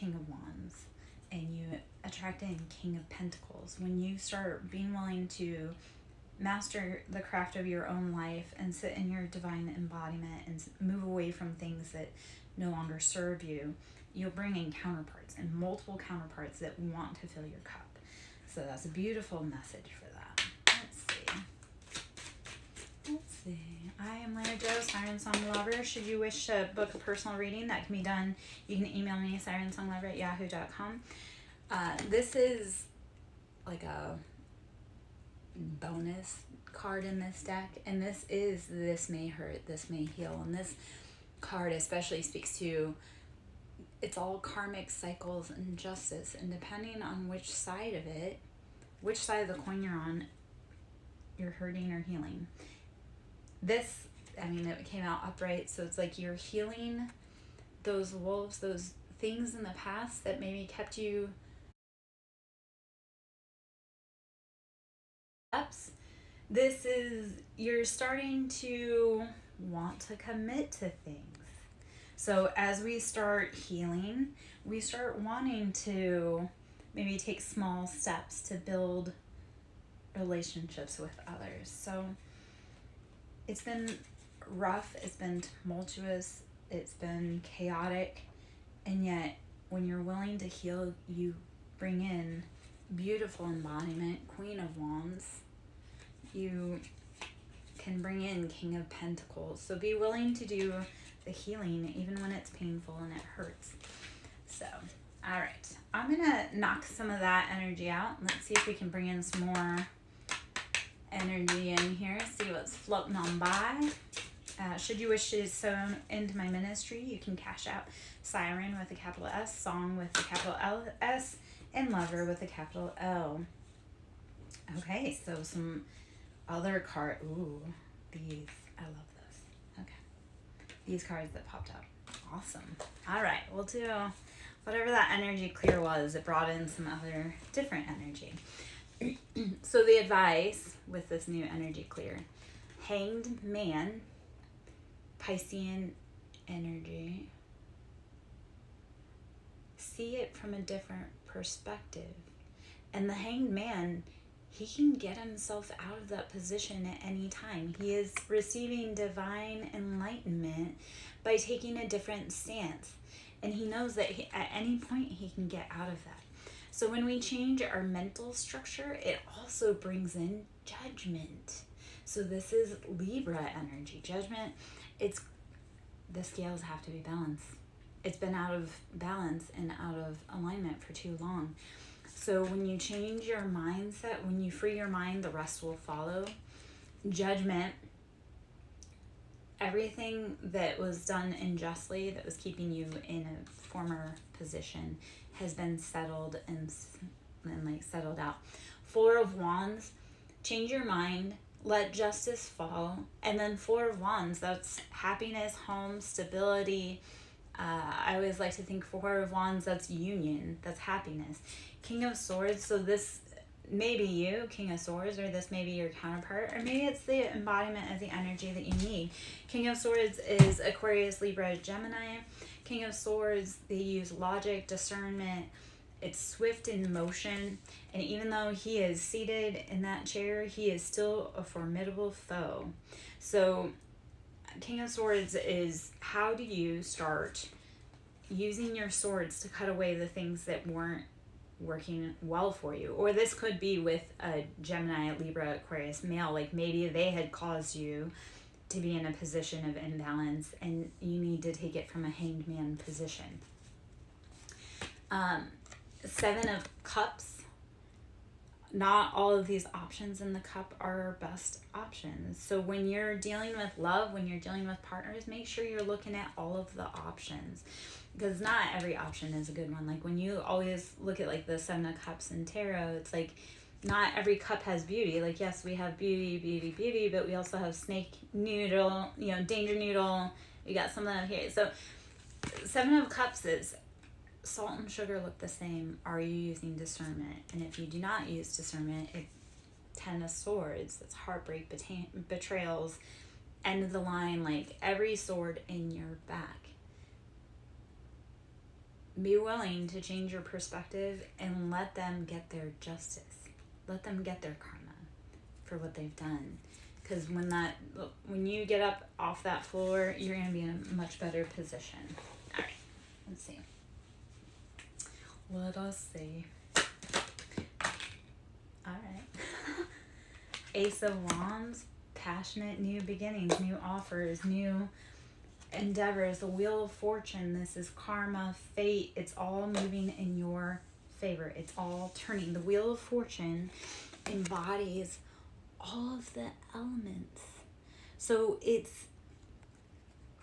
King of Wands and you attract in King of Pentacles, when you start being willing to master the craft of your own life and sit in your divine embodiment and move away from things that no longer serve you, you'll bring in counterparts and multiple counterparts that want to fill your cup. So that's a beautiful message for that. Let's see. I am Lana Joe, SirenSong Lover. Should you wish to book a personal reading, that can be done. You can email me, SirenSongLover@yahoo.com. This is like a bonus card in this deck, and this is This May Hurt, This May Heal. And this card especially speaks to, it's all karmic cycles and justice, and depending on which side of it, which side of the coin you're on, you're hurting or healing. This, I mean, it came out upright, so it's like you're healing those wolves, those things in the past that maybe kept you ups. This is, you're starting to want to commit to things. So as we start healing, we start wanting to maybe take small steps to build relationships with others. So it's been rough, it's been tumultuous, it's been chaotic, and yet when you're willing to heal, you bring in beautiful embodiment, Queen of Wands. You can bring in King of Pentacles. So be willing to do the healing even when it's painful and it hurts. So, all right, I'm gonna knock some of that energy out. Let's see if we can bring in some more energy in here, see what's floating on by. Should you wish to sow into my ministry, you can cash out Siren with a capital S, Song with a capital S, and Lover with a capital L. Okay, so some other card. Ooh, these, I love this. Okay, these cards that popped up. Awesome. All right, we'll do whatever that energy clear was. It brought in some other different energy. So the advice with this new energy clear, Hanged Man, Piscean energy. See it from a different perspective. And the Hanged Man, he can get himself out of that position at any time. He is receiving divine enlightenment by taking a different stance. And he knows that at any point he can get out of that. So when we change our mental structure, it also brings in judgment. So this is Libra energy. Judgment, it's, the scales have to be balanced. It's been out of balance and out of alignment for too long. So when you change your mindset, when you free your mind, the rest will follow. Judgment, everything that was done unjustly, that was keeping you in a former position, has been settled and like settled out. Four of Wands, change your mind, let justice fall. And then Four of Wands, that's happiness, home, stability. I always like to think Four of Wands, that's union, that's happiness. King of Swords, so this may be you, King of Swords, or this may be your counterpart, or maybe it's the embodiment of the energy that you need. King of Swords is Aquarius, Libra, Gemini. King of Swords, they use logic, discernment. It's swift in motion. And even though he is seated in that chair, he is still a formidable foe. So King of Swords is, how do you start using your swords to cut away the things that weren't working well for you? Or this could be with a Gemini, Libra, Aquarius male. Like maybe they had caused you to be in a position of imbalance and you need to take it from a Hanged Man position. Seven of Cups. Not all of these options in the cup are our best options. So when you're dealing with love, when you're dealing with partners, make sure you're looking at all of the options, because not every option is a good one. Like when you always look at like the Seven of Cups in tarot, it's like not every cup has beauty. Like yes, we have beauty, beauty, beauty, but we also have snake noodle, danger noodle. We got some of that here. So Seven of Cups is, salt and sugar look the same. Are you using discernment? And if you do not use discernment, Ten of Swords, that's heartbreak, betrayals, end of the line, like every sword in your back. be willing to change your perspective and let them get their justice. Let them get their karma for what they've done. Because when you get up off that floor, you're going to be in a much better position. All right, let's see. Let us see. All right. Ace of Wands, passionate new beginnings, new offers, new endeavors. The Wheel of Fortune, this is karma, fate. It's all moving in your favor. It's all turning. The Wheel of Fortune embodies all of the elements. So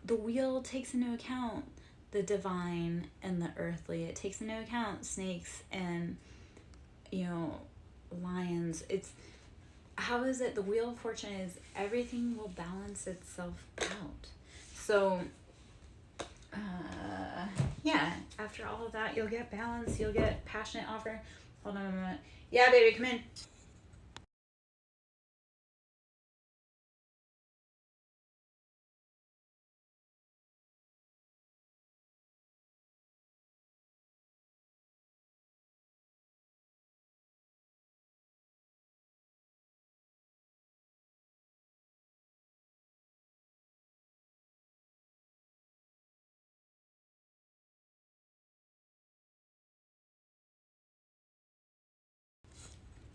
the wheel takes into account the divine and the earthly. It takes into account snakes and, lions. How is it? The Wheel of Fortune is everything will balance itself out. So, after all of that, you'll get balance, you'll get passionate offer. Hold on a minute. Yeah, baby, come in.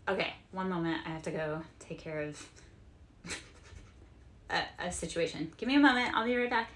Okay, one moment. I have to go take care of a situation. Give me a moment. I'll be right back.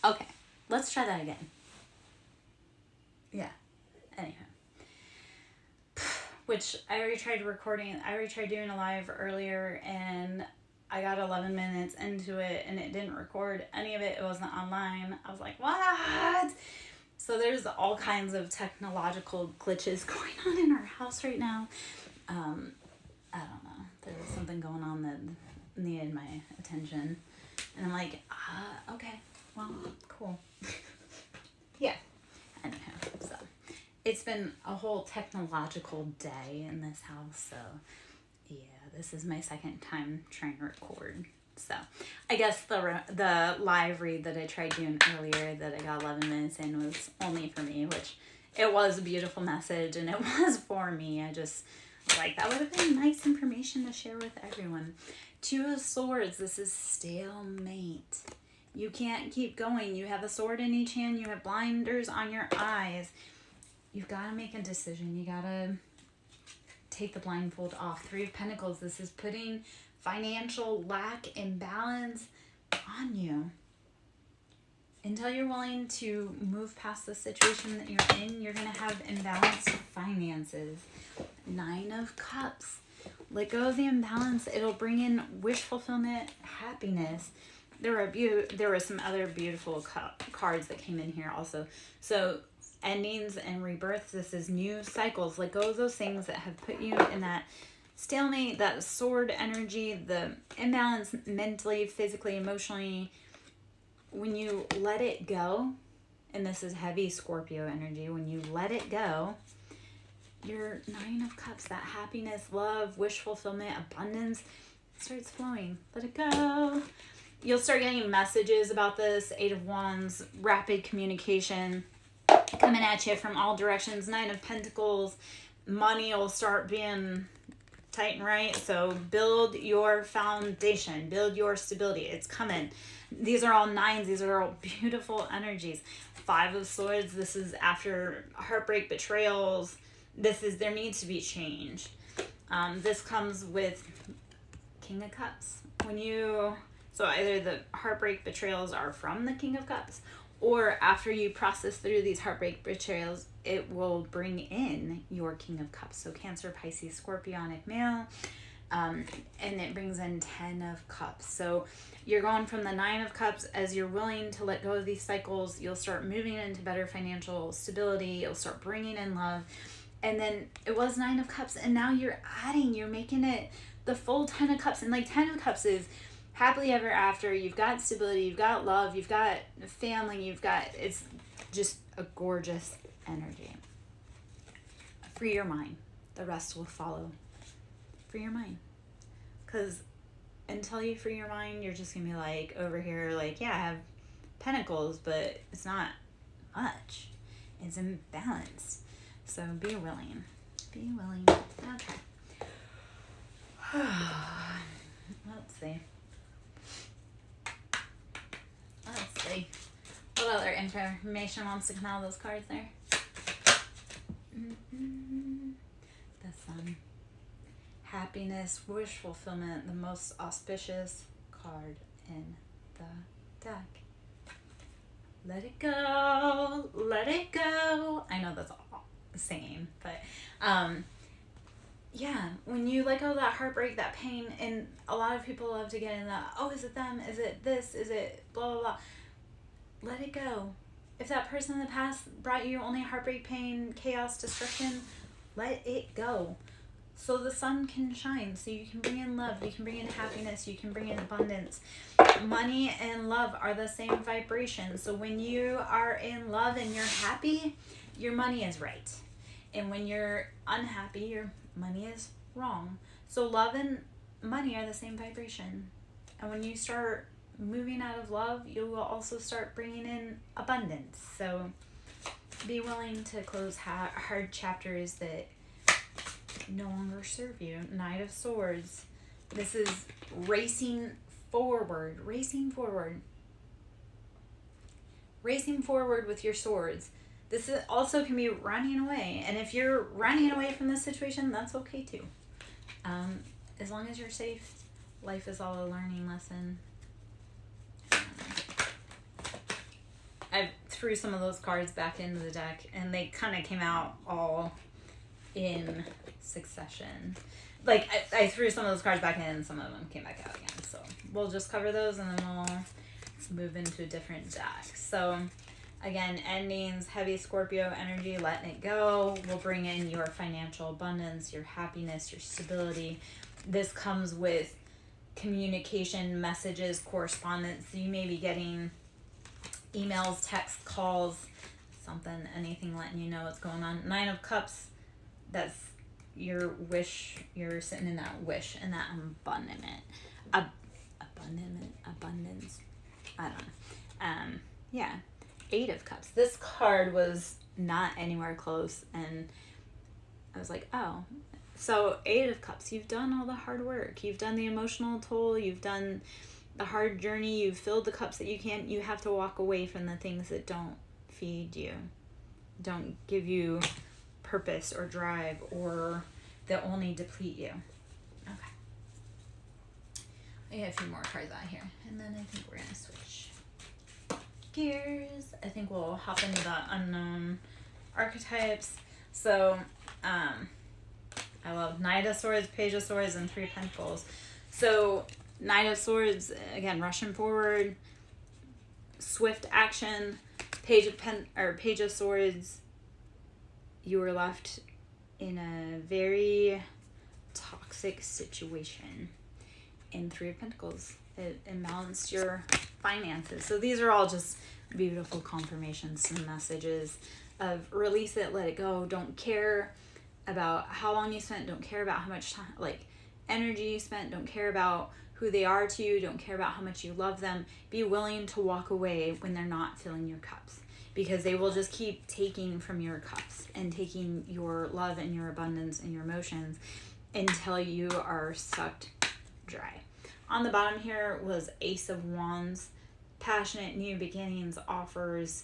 Okay, let's try that again. Yeah. Anyhow. Which I already tried doing a live earlier, and I got 11 minutes into it and it didn't record any of it. It wasn't online. I was like, what? So there's all kinds of technological glitches going on in our house right now. I don't know. There was something going on that needed my attention. And I'm like, okay, well, cool. Yeah. Anyhow, so it's been a whole technological day in this house. So yeah, this is my second time trying to record. So I guess the live read that I tried doing earlier that I got 11 minutes in was only for me, which it was a beautiful message and it was for me. I just like that would have been nice information to share with everyone. Two of Swords, this is stalemate. You can't keep going. You have a sword in each hand. You have blinders on your eyes. You've got to make a decision. You got to take the blindfold off. Three of Pentacles, this is putting financial lack, imbalance on you. Until you're willing to move past the situation that you're in, you're going to have imbalanced finances. Nine of Cups. Let go of the imbalance. It'll bring in wish fulfillment, happiness. There were some other beautiful cards that came in here also. So endings and rebirths. This is new cycles. Let go of those things that have put you in that stalemate, that sword energy, the imbalance mentally, physically, emotionally. When you let it go, and this is heavy Scorpio energy, when you let it go, your Nine of Cups, that happiness, love, wish fulfillment, abundance starts flowing. Let it go. You'll start getting messages about this. Eight of Wands, rapid communication coming at you from all directions. Nine of Pentacles, money will start being tight and right. So build your foundation, build your stability. It's coming. These are all nines. These are all beautiful energies. Five of Swords, this is after heartbreak, betrayals. There needs to be change. This comes with King of Cups. So either the heartbreak betrayals are from the King of Cups, or after you process through these heartbreak betrayals, it will bring in your King of Cups. So Cancer, Pisces, Scorpionic male, and it brings in 10 of Cups. So you're going from the 9 of Cups. As you're willing to let go of these cycles, you'll start moving into better financial stability. You'll start bringing in love. And then it was 9 of Cups, and now you're making it the full 10 of Cups. And like 10 of Cups is happily ever after. You've got stability, you've got love, you've got family, it's just a gorgeous energy. Free your mind. The rest will follow. Free your mind. Because until you free your mind, you're just going to be like over here, like, yeah, I have pentacles, but it's not much. It's imbalanced. So be willing. Be willing. Okay. Let's see. What other information wants to come out of those cards there? The Sun. Happiness, wish fulfillment, the most auspicious card in the deck. Let it go. Let it go. I know that's all the same, but yeah, when you let go of that heartbreak, that pain, and a lot of people love to get in that, oh, is it them? Is it this? Is it blah, blah, blah. Let it go. If that person in the past brought you only heartbreak, pain, chaos, destruction, let it go. So the sun can shine, so you can bring in love, you can bring in happiness, you can bring in abundance. Money and love are the same vibration. So when you are in love and you're happy, your money is right. And when you're unhappy, your money is wrong. So love and money are the same vibration. And when you start moving out of love, you will also start bringing in abundance. So be willing to close hard chapters that no longer serve you. Knight of Swords. This is racing forward. Racing forward. Racing forward with your swords. This also can be running away. And if you're running away from this situation, that's okay too. As long as you're safe, life is all a learning lesson. threw some of those cards back into the deck, and they kind of came out all in succession. Like, I threw some of those cards back in, and some of them came back out again. So we'll just cover those, and then let's move into a different deck. So again, endings, heavy Scorpio energy, letting it go will bring in your financial abundance, your happiness, your stability. This comes with communication, messages, correspondence. You may be getting emails, texts, calls, something, anything letting you know what's going on. 9 of Cups, that's your wish. You're sitting in that wish and that abundance. I don't know. Yeah. 8 of Cups. This card was not anywhere close, and I was like, oh. So 8 of Cups, you've done all the hard work. You've done the emotional toll. You've done the hard journey. You've filled the cups that you have to walk away from the things that don't feed you, don't give you purpose or drive, or that only deplete you. Okay. I got a few more cards out here, and then I think we're going to switch gears. I think we'll hop into the unknown archetypes. So, I love Knight of Swords, Page of Swords, and 3 of Pentacles. So, Knight of Swords, again, rushing forward, swift action. Page of Swords, you were left in a very toxic situation. In 3 of Pentacles, it imbalanced your finances. So these are all just beautiful confirmations and messages of release it, let it go. Don't care about how long you spent. Don't care about how much time, like, energy you spent. Don't care about who they are to you. Don't care about how much you love them. Be willing to walk away when they're not filling your cups, because they will just keep taking from your cups and taking your love and your abundance and your emotions until you are sucked dry. On the bottom here was Ace of Wands, passionate new beginnings, offers,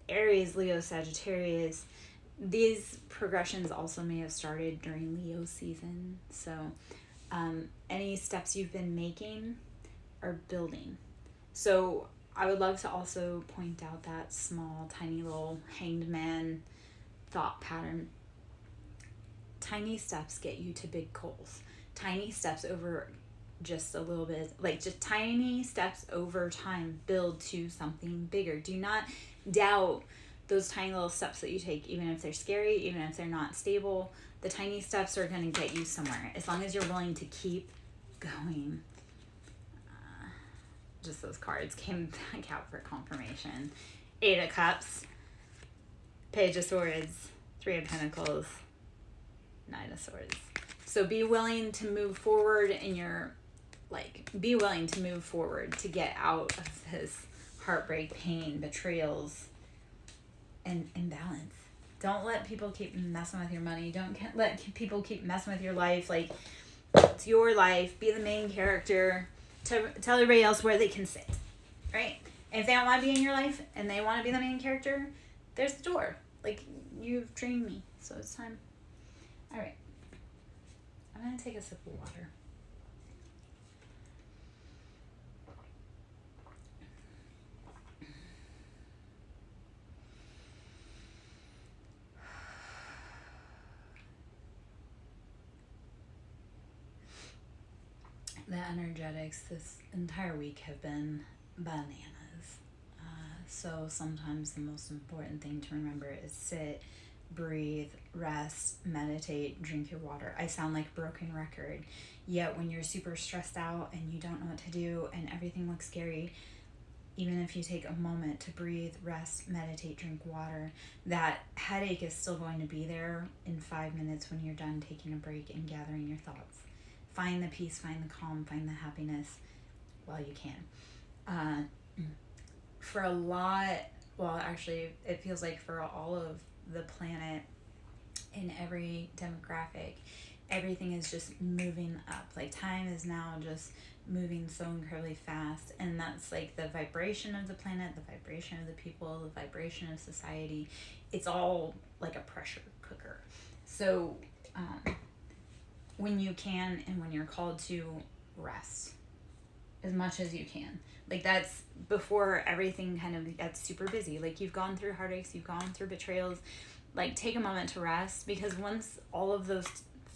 Aries, Leo, Sagittarius. These progressions also may have started during Leo season. So any steps you've been making are building. So I would love to also point out that small, tiny little hanged man thought pattern. Tiny steps get you to big goals. Tiny steps over just a little bit, like just tiny steps over time build to something bigger. Do not doubt those tiny little steps that you take, even if they're scary, even if they're not stable. The tiny steps are going to get you somewhere as long as you're willing to keep going. Just those cards came back out for confirmation. 8 of Cups, Page of Swords, 3 of Pentacles, Knight of Swords. So be willing to move forward in your, be willing to move forward to get out of this heartbreak, pain, betrayals, and imbalance. Don't let people keep messing with your money. Don't let people keep messing with your life. Like, it's your life. Be the main character. Tell everybody else where they can sit, right? And if they don't want to be in your life and they want to be the main character, there's the door. Like, you've trained me, so it's time. All right. I'm going to take a sip of water. The energetics this entire week have been bananas. So sometimes the most important thing to remember is sit, breathe, rest, meditate, drink your water. I sound like a broken record, yet when you're super stressed out and you don't know what to do and everything looks scary, even if you take a moment to breathe, rest, meditate, drink water, that headache is still going to be there in 5 minutes when you're done taking a break and gathering your thoughts. Find the peace, find the calm, find the happiness while you can. For a lot, well, actually, it feels like for all of the planet, in every demographic, everything is just moving up. Like, time is now just moving so incredibly fast, and that's like the vibration of the planet, the vibration of the people, the vibration of society. It's all like a pressure cooker. So when you can and when you're called to, rest. as much as you can. Like, that's before everything kind of gets super busy. Like, you've gone through heartaches, you've gone through betrayals. Like, take a moment to rest, because once all of those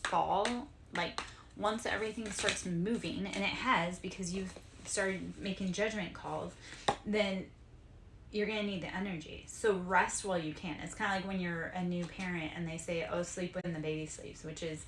fall, like, once everything starts moving, and it has, because you've started making judgment calls, then you're going to need the energy. So rest while you can. It's kind of like when you're a new parent and they say, oh, sleep when the baby sleeps, which is